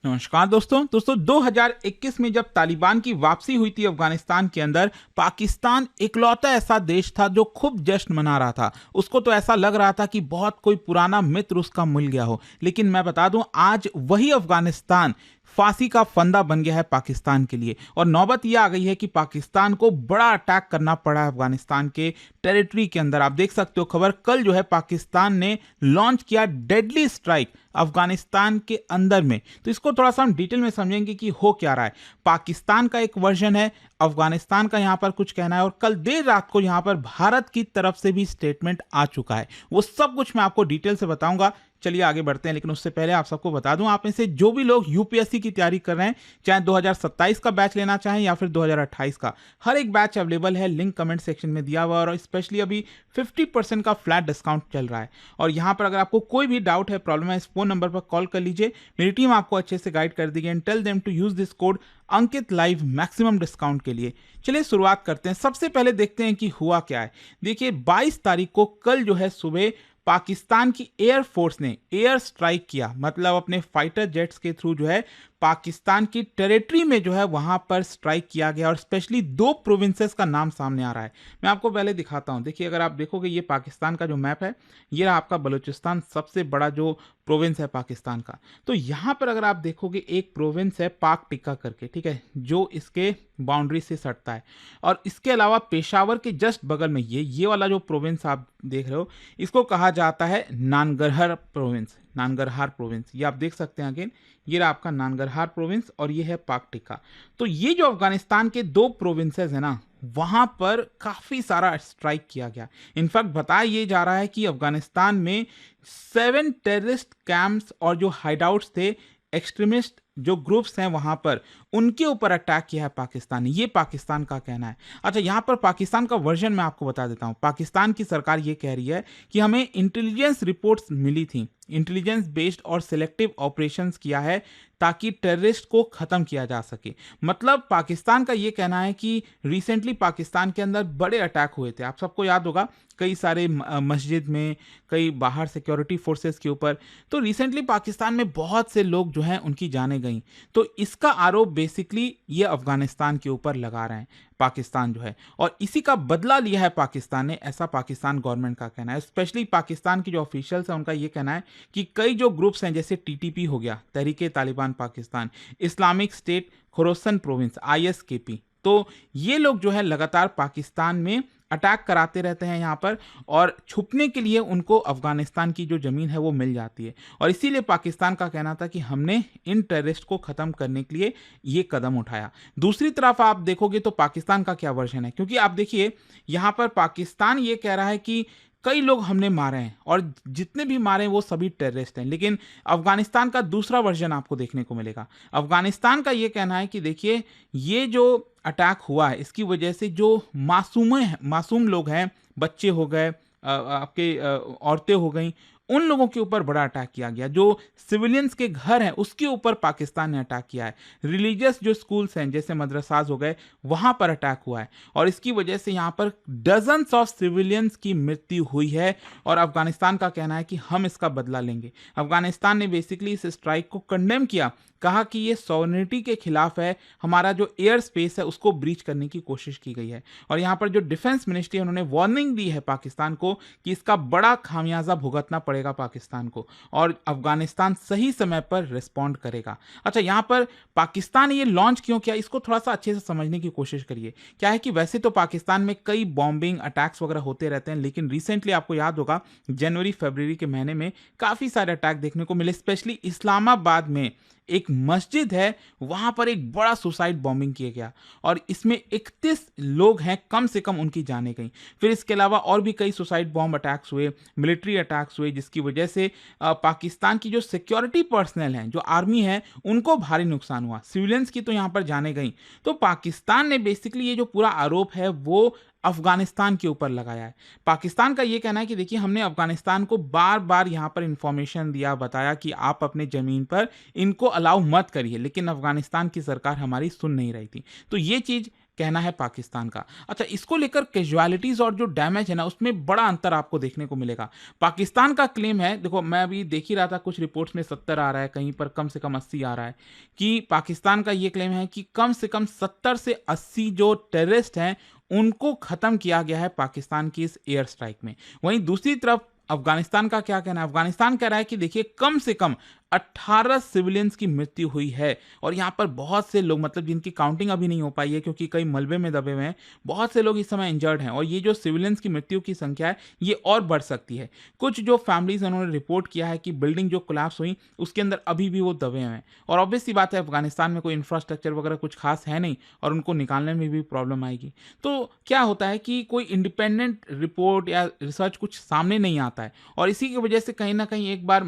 नमस्कार दोस्तों 2021 में जब तालिबान की वापसी हुई थी अफगानिस्तान के अंदर, पाकिस्तान इकलौता ऐसा देश था जो खूब जश्न मना रहा था। उसको तो ऐसा लग रहा था कि बहुत कोई पुराना मित्र उसका मिल गया हो। लेकिन मैं बता दूं, आज वही अफगानिस्तान फांसी का फंदा बन गया है पाकिस्तान के लिए, और नौबत यह आ गई है कि पाकिस्तान को बड़ा अटैक करना पड़ा है अफगानिस्तान के टेरिटरी के अंदर। आप देख सकते हो खबर, कल जो है पाकिस्तान ने लॉन्च किया डेडली स्ट्राइक अफगानिस्तान के अंदर में। तो इसको थोड़ा सा हम डिटेल में समझेंगे कि हो क्या रहा है। पाकिस्तान का एक वर्जन है, अफगानिस्तान का यहां पर कुछ कहना है, और कल देर रात को यहां पर भारत की तरफ से भी स्टेटमेंट आ चुका है। वो सब कुछ मैं आपको डिटेल से बताऊंगा। चलिए आगे बढ़ते हैं, लेकिन उससे पहले आप सबको बता दूं, आप में से जो भी लोग यूपीएससी की तैयारी कर रहे हैं, चाहे 2027 का बैच लेना चाहें या फिर 2028 का, हर एक बैच अवेलेबल है। लिंक कमेंट सेक्शन में दिया हुआ है, और स्पेशली अभी 50% का फ्लैट डिस्काउंट चल रहा है। और यहां पर अगर आपको कोई भी डाउट है, प्रॉब्लम है, इस फोन नंबर पर कॉल कर लीजिए। मेरी टीम आपको अच्छे से गाइड कर देगी। And tell them to use this code Ankit live maximum discount के लिए। चलिए शुरुआत करते हैं। सबसे पहले देखते हैं कि हुआ क्या है। देखिए 22 तारीख को कल जो है सुबह पाकिस्तान की एयरफोर्स ने एयर स्ट्राइक किया, मतलब अपने फाइटर जेट्स के थ्रू जो है पाकिस्तान की टेरिटरी में जो है वहां पर स्ट्राइक किया गया। और स्पेशली दो प्रोविंसेस का नाम सामने आ रहा है। मैं आपको पहले दिखाता हूं। देखिए अगर आप देखोगे, ये पाकिस्तान का जो मैप है, ये रहा आपका बलूचिस्तान, सबसे बड़ा जो प्रोविंस है पाकिस्तान का। तो यहां पर अगर आप देखोगे, एक प्रोविंस है पाक टिक्का करके, ठीक है, जो इसके बाउंड्री से सटता है। और इसके अलावा पेशावर के जस्ट बगल में ये वाला जो प्रोविंस आप देख रहे हो, इसको कहा जाता है नानगरहर प्रोविंस। नानगरहार प्रोविंस, ये आप देख सकते हैं अगेन, ये रहा आपका नानगरहार प्रोविंस, और ये है पाक टिक्का। तो ये जो अफगानिस्तान के दो प्रोविंसेस है ना, वहां पर काफी सारा स्ट्राइक किया गया। इनफैक्ट बताया ये जा रहा है कि अफगानिस्तान में 7 टेररिस्ट कैंप्स और जो हाइडआउट्स थे, एक्सट्रीमिस्ट जो ग्रुप्स हैं वहां पर, उनके ऊपर अटैक किया है पाकिस्तान ने। ये पाकिस्तान का कहना है। अच्छा, यहां पर पाकिस्तान का वर्जन मैं आपको बता देता हूं। पाकिस्तान की सरकार ये कह रही है कि हमें इंटेलिजेंस रिपोर्ट्स मिली थी, इंटेलिजेंस बेस्ड और सिलेक्टिव ऑपरेशंस किया है ताकि टेररिस्ट को खत्म किया जा सके। मतलब पाकिस्तान का ये कहना है कि रिसेंटली पाकिस्तान के अंदर बड़े अटैक हुए थे, आप सबको याद होगा, कई सारे मस्जिद में, कई बाहर सिक्योरिटी फोर्सेस के ऊपर। तो रिसेंटली पाकिस्तान में बहुत से लोग जो हैं उनकी जानें गई। तो इसका आरोप बेसिकली ये अफगानिस्तान के ऊपर लगा रहे हैं पाकिस्तान जो है, और इसी का बदला लिया है पाकिस्तान ने, ऐसा पाकिस्तान गवर्नमेंट का कहना है। स्पेशली पाकिस्तान के जो ऑफिशियल्स हैं उनका ये कहना है कि कई जो ग्रुप्स हैं, जैसे टीटीपी हो गया, Tehrik-e Taliban Pakistan, Islamic State Khorasan Province ISKP, तो ये लोग जो है लगातार पाकिस्तान में अटैक कराते रहते हैं यहाँ पर, और छुपने के लिए उनको अफगानिस्तान की जो ज़मीन है वो मिल जाती है। और इसीलिए पाकिस्तान का कहना था कि हमने इन टेररिस्ट को ख़त्म करने के लिए ये कदम उठाया। दूसरी तरफ आप देखोगे तो पाकिस्तान का क्या वर्जन है, क्योंकि आप देखिए यहाँ पर पाकिस्तान ये कह रहा है कि कई लोग हमने मारे हैं, और जितने भी मारे हैं वो सभी टेररिस्ट हैं। लेकिन अफगानिस्तान का दूसरा वर्जन आपको देखने को मिलेगा। अफगानिस्तान का ये कहना है कि देखिए ये जो अटैक हुआ है, इसकी वजह से जो मासूम लोग हैं, बच्चे हो गए, आपके औरतें हो गई, उन लोगों के ऊपर बड़ा अटैक किया गया। जो सिविलियंस के घर हैं उसके ऊपर पाकिस्तान ने अटैक किया है। रिलीजियस जो स्कूल्स हैं, जैसे मदरसाज हो गए, वहां पर अटैक हुआ है, और इसकी वजह से यहां पर डजन्स ऑफ सिविलियंस की मृत्यु हुई है। और अफगानिस्तान का कहना है कि हम इसका बदला लेंगे। अफगानिस्तान ने बेसिकली इस स्ट्राइक को कंडेम किया, कहा कि ये सॉवरेनिटी के खिलाफ है, हमारा जो एयर स्पेस है उसको ब्रीच करने की कोशिश की गई है। और यहाँ पर जो डिफेंस मिनिस्ट्री है, उन्होंने वार्निंग दी है पाकिस्तान को कि इसका बड़ा खामियाजा भुगतना पड़ेगा पाकिस्तान को, और अफगानिस्तान सही समय पर रिस्पॉन्ड करेगा। अच्छा, यहाँ पर पाकिस्तान ये लॉन्च क्यों किया, इसको थोड़ा सा अच्छे से समझने की कोशिश करिए। क्या है कि वैसे तो पाकिस्तान में कई बॉम्बिंग अटैक्स वगैरह होते रहते हैं, लेकिन रिसेंटली आपको याद होगा जनवरी फरवरी के महीने में काफ़ी सारे अटैक देखने को मिले। स्पेशली इस्लामाबाद में एक मस्जिद है, वहां पर एक बड़ा सुसाइड बॉम्बिंग किया गया, और इसमें 31 लोग हैं कम से कम, उनकी जाने गई। फिर इसके अलावा और भी कई सुसाइड बॉम्ब अटैक्स हुए, मिलिट्री अटैक्स हुए, जिसकी वजह से पाकिस्तान की जो सिक्योरिटी पर्सनल हैं, जो आर्मी है, उनको भारी नुकसान हुआ। सिविलियंस की तो यहाँ पर जाने गई। तो पाकिस्तान ने बेसिकली ये जो पूरा आरोप है वो अफगानिस्तान के ऊपर लगाया है। पाकिस्तान का ये कहना है कि देखिए हमने अफगानिस्तान को बार-बार यहाँ पर इन्फॉर्मेशन दिया, बताया कि आप अपने ज़मीन पर इनको अलाउ मत करिए, लेकिन अफगानिस्तान की सरकार हमारी सुन नहीं रही थी। तो ये चीज़ कहना है पाकिस्तान का। अच्छा, इसको लेकर कैजुअलिटीज़ और जो डैमेज है ना, उसमें बड़ा अंतर आपको देखने को मिलेगा। पाकिस्तान का क्लेम है, देखो मैं अभी देख ही रहा था, कुछ रिपोर्ट्स में 70 आ रहा है, कहीं पर कम से कम 80 आ रहा है, कि पाकिस्तान का ये क्लेम है कि कम से कम 70 से 80 जो टेररिस्ट हैं, उनको ख़त्म किया गया है पाकिस्तान की इस एयर स्ट्राइक में। वहीं दूसरी तरफ अफ़गानिस्तान का क्या कहना है? अफ़गानिस्तान कह रहा है कि देखिए कम से कम 18 सिविलियंस की मृत्यु हुई है और यहाँ पर बहुत से लोग, मतलब जिनकी काउंटिंग अभी नहीं हो पाई है क्योंकि कई मलबे में दबे हुए हैं, बहुत से लोग इस समय इंजर्ड हैं और ये जो सिविलियंस की मृत्यु की संख्या है, ये और बढ़ सकती है। कुछ जो फैमिलीज़ हैं उन्होंने रिपोर्ट किया है कि बिल्डिंग जो कोलैप्स हुई, उसके अंदर अभी भी वो दबे हुए हैं और ऑब्वियस सी बात है, अफ़गानिस्तान में कोई इंफ्रास्ट्रक्चर वगैरह कुछ खास है नहीं और उनको निकालने में भी प्रॉब्लम आएगी। तो क्या होता है कि कोई इंडिपेंडेंट रिपोर्ट या रिसर्च कुछ सामने नहीं आता है और इसी की वजह से कहीं न कहीं एक बार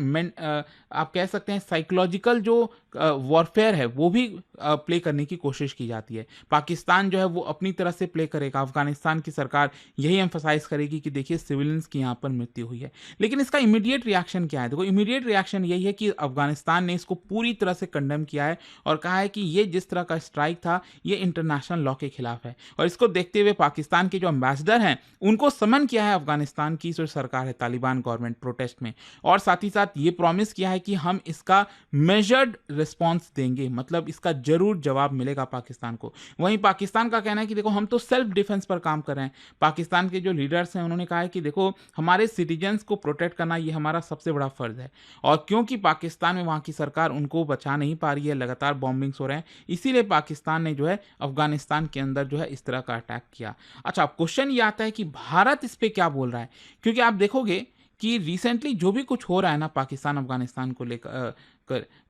आप कह सकते हैं साइकोलॉजिकल जो वॉरफेयर है वो भी प्ले करने की कोशिश की जाती है। पाकिस्तान जो है वो अपनी तरह से प्ले करेगा, अफ़गानिस्तान की सरकार यही एम्फसाइज़ करेगी कि देखिए सिविलियंस की यहाँ पर मृत्यु हुई है। लेकिन इसका इमीडिएट रिएक्शन क्या है? देखो इमीडिएट रिएक्शन यही है कि अफ़गानिस्तान ने इसको पूरी तरह से कंडेम किया है और कहा है कि ये जिस तरह का स्ट्राइक था, ये इंटरनेशनल लॉ के खिलाफ है और इसको देखते हुए पाकिस्तान के जो एम्बेसडर हैं, उनको समन किया है अफ़गानिस्तान की जो सरकार है, तालिबान गवर्नमेंट प्रोटेस्ट में, और साथ ही साथ ये प्रॉमिस किया है कि हम इसका मेजर्ड रिस्पॉन्स देंगे, मतलब इसका जरूर जवाब मिलेगा पाकिस्तान को। वहीं पाकिस्तान का कहना है कि देखो हम तो सेल्फ डिफेंस पर काम कर रहे हैं। पाकिस्तान के जो लीडर्स हैं उन्होंने कहा है कि देखो हमारे सिटीजन्स को प्रोटेक्ट करना ये हमारा सबसे बड़ा फर्ज है और क्योंकि पाकिस्तान में वहाँ की सरकार उनको बचा नहीं पा रही है, लगातार बॉम्बिंग्स हो रहे हैं, इसीलिए पाकिस्तान ने जो है अफगानिस्तान के अंदर जो है इस तरह का अटैक किया। अच्छा, अब क्वेश्चन ये आता है कि भारत इस पे क्या बोल रहा है, क्योंकि आप देखोगे कि रिसेंटली जो भी कुछ हो रहा है ना पाकिस्तान अफगानिस्तान को लेकर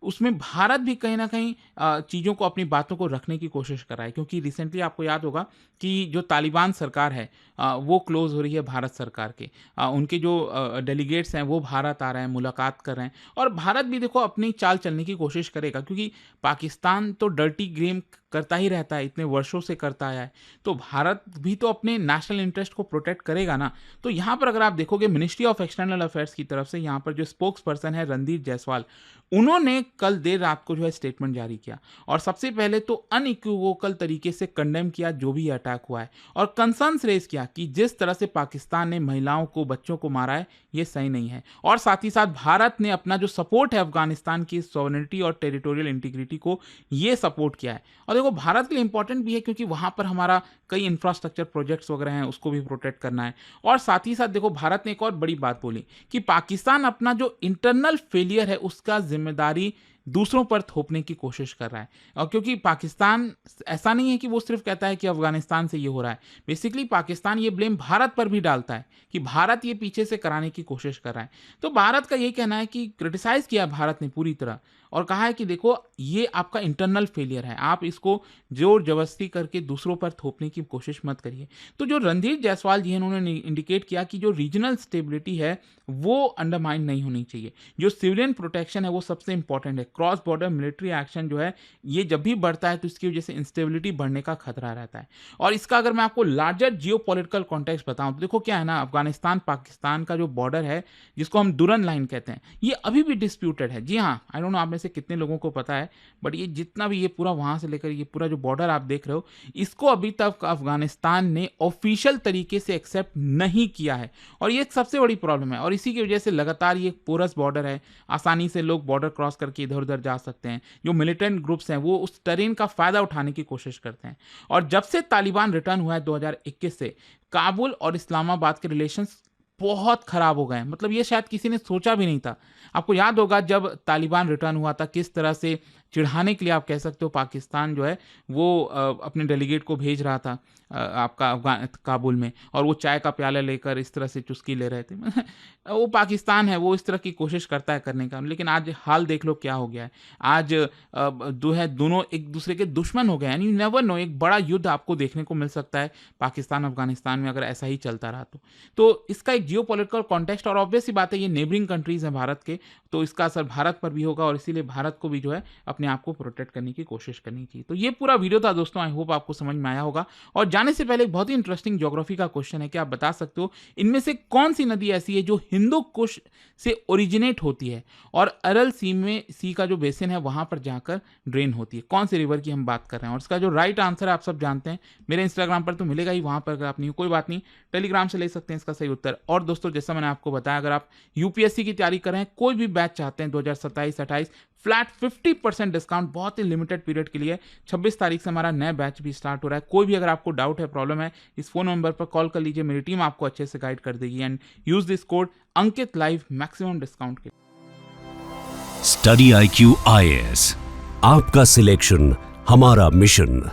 उसमें भारत भी कहीं ना कहीं चीज़ों को, अपनी बातों को रखने की कोशिश कर रहा है, क्योंकि रिसेंटली आपको याद होगा कि जो तालिबान सरकार है वो क्लोज हो रही है भारत सरकार के, उनके जो डेलीगेट्स हैं वो भारत आ रहे हैं, मुलाकात कर रहे हैं और भारत भी देखो अपनी चाल चलने की कोशिश करेगा, क्योंकि पाकिस्तान तो डर्टी गेम करता ही रहता है, इतने वर्षों से करता आया है, तो भारत भी तो अपने नेशनल इंटरेस्ट को प्रोटेक्ट करेगा ना। तो यहाँ पर अगर आप देखोगे मिनिस्ट्री ऑफ एक्सटर्नल अफेयर्स की तरफ से यहाँ पर जो स्पोक्स पर्सन है रणदीप जायसवाल, उन्होंने कल देर रात को जो है स्टेटमेंट जारी किया और सबसे पहले तो अनइक्विवोकल तरीके से कंडेम किया जो भी अटैक हुआ है और कंसर्न्स रेज किया कि जिस तरह से पाकिस्तान ने महिलाओं को, बच्चों को मारा है, ये सही नहीं है और साथ ही साथ भारत ने अपना जो सपोर्ट है अफगानिस्तान की सॉवरेनिटी और टेरिटोरियल इंटीग्रिटी को, ये सपोर्ट किया है। और देखो भारत के लिए इंपॉर्टेंट भी है क्योंकि वहां पर हमारा कई इंफ्रास्ट्रक्चर प्रोजेक्ट्स वगैरह हैं, उसको भी प्रोटेक्ट करना है। और साथ ही साथ देखो भारत ने एक और बड़ी बात बोली कि पाकिस्तान अपना जो इंटरनल फेलियर है उसका जिम्मेदारी दूसरों पर थोपने की कोशिश कर रहा है, और क्योंकि पाकिस्तान ऐसा नहीं है कि वो सिर्फ कहता है कि अफगानिस्तान से ये हो रहा है, बेसिकली पाकिस्तान ये ब्लेम भारत पर भी डालता है कि भारत ये पीछे से कराने की कोशिश कर रहा है। तो भारत का यही कहना है कि क्रिटिसाइज किया भारत ने पूरी तरह और कहा है कि देखो ये आपका इंटरनल फेलियर है, आप इसको जोर जबरदस्ती करके दूसरों पर थोपने की कोशिश मत करिए। तो जो रणधीर जायसवाल जी हैं उन्होंने इंडिकेट किया कि जो रीजनल स्टेबिलिटी है वो अंडरमाइन नहीं होनी चाहिए, जो सिविलियन प्रोटेक्शन है वो सबसे इंपॉर्टेंट है। क्रॉस बॉर्डर मिलिट्री एक्शन जो है ये जब भी बढ़ता है तो इसकी वजह से इंस्टेबिलिटी बढ़ने का खतरा रहता है। और इसका अगर मैं आपको लार्जर जियो पॉलिटिकल कॉन्टेक्स्ट बताऊं तो देखो क्या है ना, अफगानिस्तान पाकिस्तान का जो बॉर्डर है जिसको हम दुरन लाइन कहते हैं, ये अभी भी डिस्प्यूटेड है। जी हाँ, आई डोंट नो आप में से कितने लोगों को पता है, बट ये जितना भी ये पूरा वहां से लेकर ये पूरा जो बॉर्डर आप देख रहे हो, इसको अभी तक अफगानिस्तान ने ऑफिशियल तरीके से एक्सेप्ट नहीं किया है और ये एक सबसे बड़ी प्रॉब्लम है। और इसी की वजह से लगातार ये पोरस बॉर्डर है, आसानी से लोग बॉर्डर क्रॉस करके इधर उधर जा सकते हैं। जो मिलिटेंट ग्रुप्स हैं वो उस टेरेन का फायदा उठाने की कोशिश करते हैं। और जब से तालिबान रिटर्न हुआ है 2021 से, काबुल और इस्लामाबाद के रिलेशंस बहुत खराब हो गए, मतलब ये शायद किसी ने सोचा भी नहीं था। आपको याद होगा जब तालिबान रिटर्न हुआ था, किस तरह से चिढ़ाने के लिए आप कह सकते हो पाकिस्तान जो है वो अपने डेलीगेट को भेज रहा था आपका काबुल में, और वो चाय का प्याला लेकर इस तरह से चुस्की ले रहे थे वो पाकिस्तान है, वो इस तरह की कोशिश करता है करने का, लेकिन आज हाल देख लो क्या हो गया है। आज जो है दोनों एक दूसरे के दुश्मन हो गए हैं। यू नेवर नो, एक बड़ा युद्ध आपको देखने को मिल सकता है पाकिस्तान अफगानिस्तान में अगर ऐसा ही चलता रहा तो इसका एक जियो पॉलिटिकल कॉन्टेक्स्ट, और ऑब्वियस सी बात है ये नेबरिंग कंट्रीज हैं भारत के, तो इसका असर भारत पर भी होगा और इसीलिए भारत को भी जो है अपने आप को प्रोटेक्ट करने की कोशिश करनी चाहिए। तो ये पूरा वीडियो था दोस्तों, आई होप आपको समझ में आया होगा। और जाने से पहले एक बहुत ही इंटरेस्टिंग ज्योग्राफी का क्वेश्चन है कि आप बता सकते हो इनमें से कौन सी नदी ऐसी है जो हिंदू कुश से ओरिजिनेट होती है और अरल सी का जो बेसिन है वहां पर जाकर ड्रेन होती है। कौन से रिवर की हम बात कर रहे हैं? और इसका जो राइट आंसर है आप सब जानते हैं, मेरे इंस्टाग्राम पर तो मिलेगा ही, वहां पर अगर आप नहीं, कोई बात नहीं, टेलीग्राम से ले सकते हैं इसका सही उत्तर। और दोस्तों जैसा मैंने आपको बताया, अगर आप यूपीएससी की तैयारी कर रहे हैं, कोई भी बैच चाहते हैं 2027-28, फ्लैट 50% डिस्काउंट बहुत ही लिमिटेड पीरियड के लिए 26 तारीख से हमारा नया बैच भी स्टार्ट हो रहा है। कोई भी अगर आपको डाउट है, प्रॉब्लम है, इस फोन नंबर पर कॉल कर लीजिए, मेरी टीम आपको अच्छे से गाइड कर देगी। And use this code Ankit live maximum discount के। स्टडी IQ IAS, आपका सिलेक्शन हमारा मिशन।